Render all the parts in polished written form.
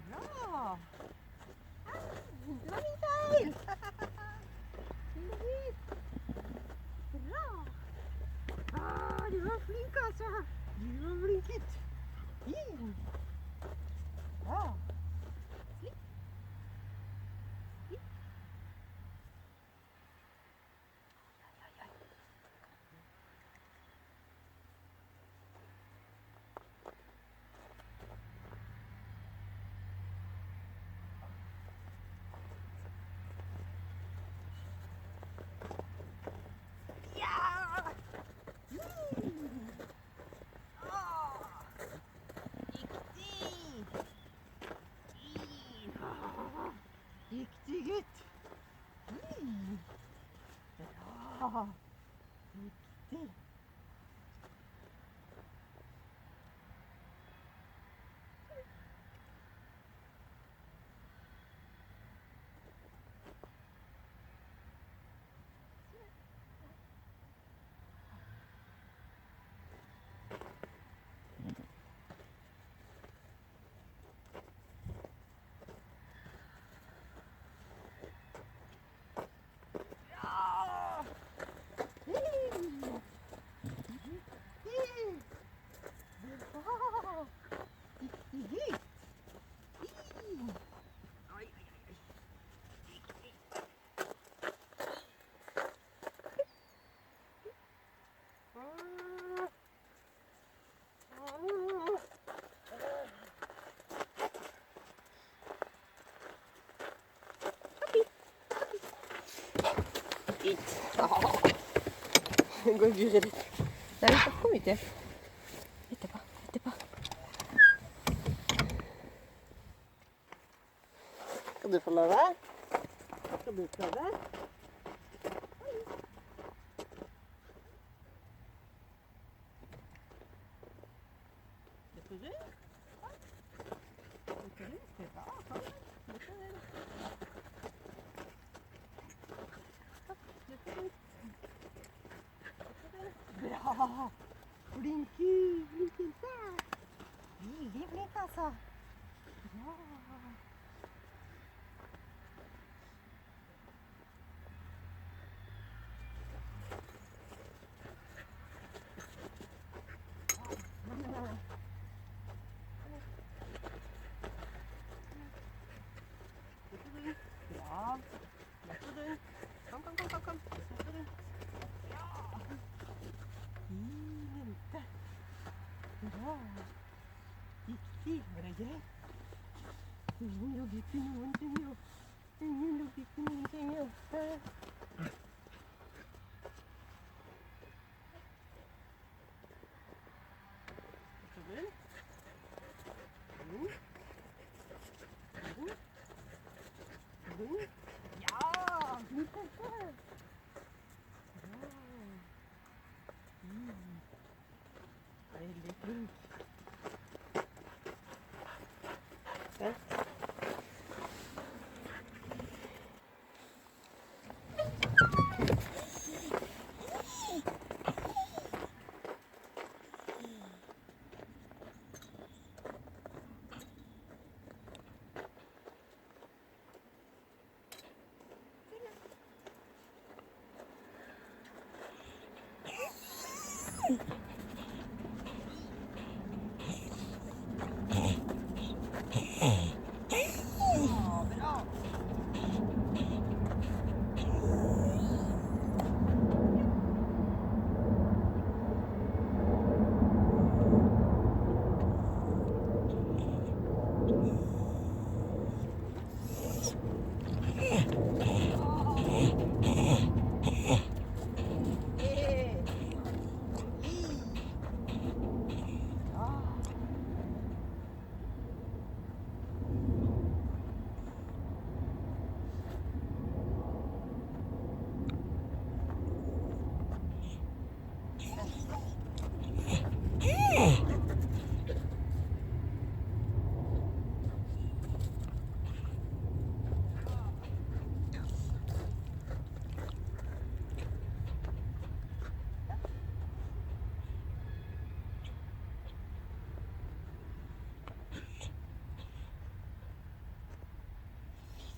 Bra! Det var min feil! Bra! Du var flink, altså. Du var flink. Bra. Slipp. Slipp. Riktig gutt. Bra. Riktig. Gå i buret ditt. Nei, vi kom ikke. Etterpå. Skal du få love? Skal du prøve? Bra! Flinky! Veldig flink, altså. Bra! Ja. Kom. Jente. Bra. Riktig. Var det greit? Ingen logikk i noen ting, jo. Ingen logikk i noen ting, jo. Ja! Veldig flink. Ja.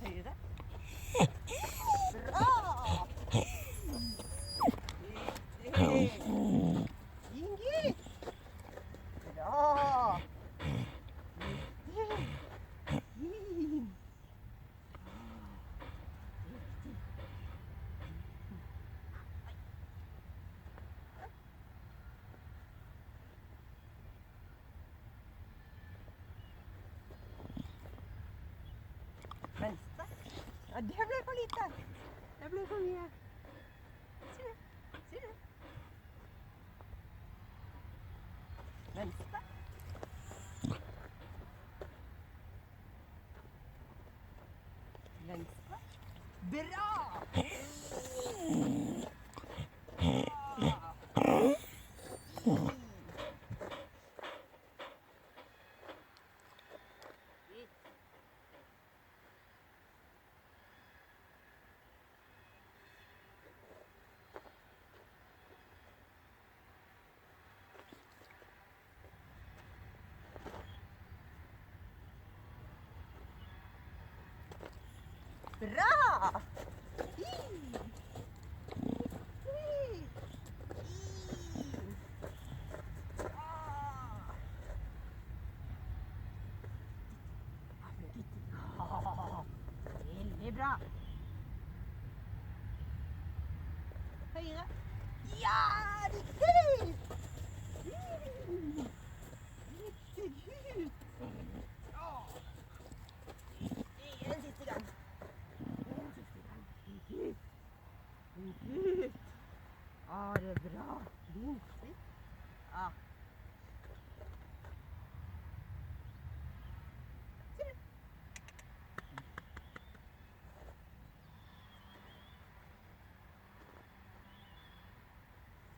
Høyre. Bra! Fin gutt. Bra. Fin. Venstre. Ja, det ble for lite. Det ble for mye. Sier du. Sier du. Venstre. Venstre. Bra! Bra! Veldig bra. Høyre. Ja, riktig! Riktig gut. En siste gang. Gut. Ja, det er bra. Fint. Ja.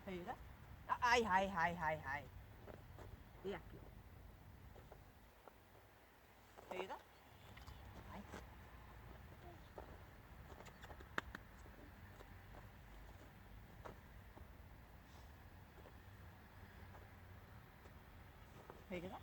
Høyre. Hei, hei, hei, hei, hei. Det er ikke lov. Høyre. Hei. Høyre.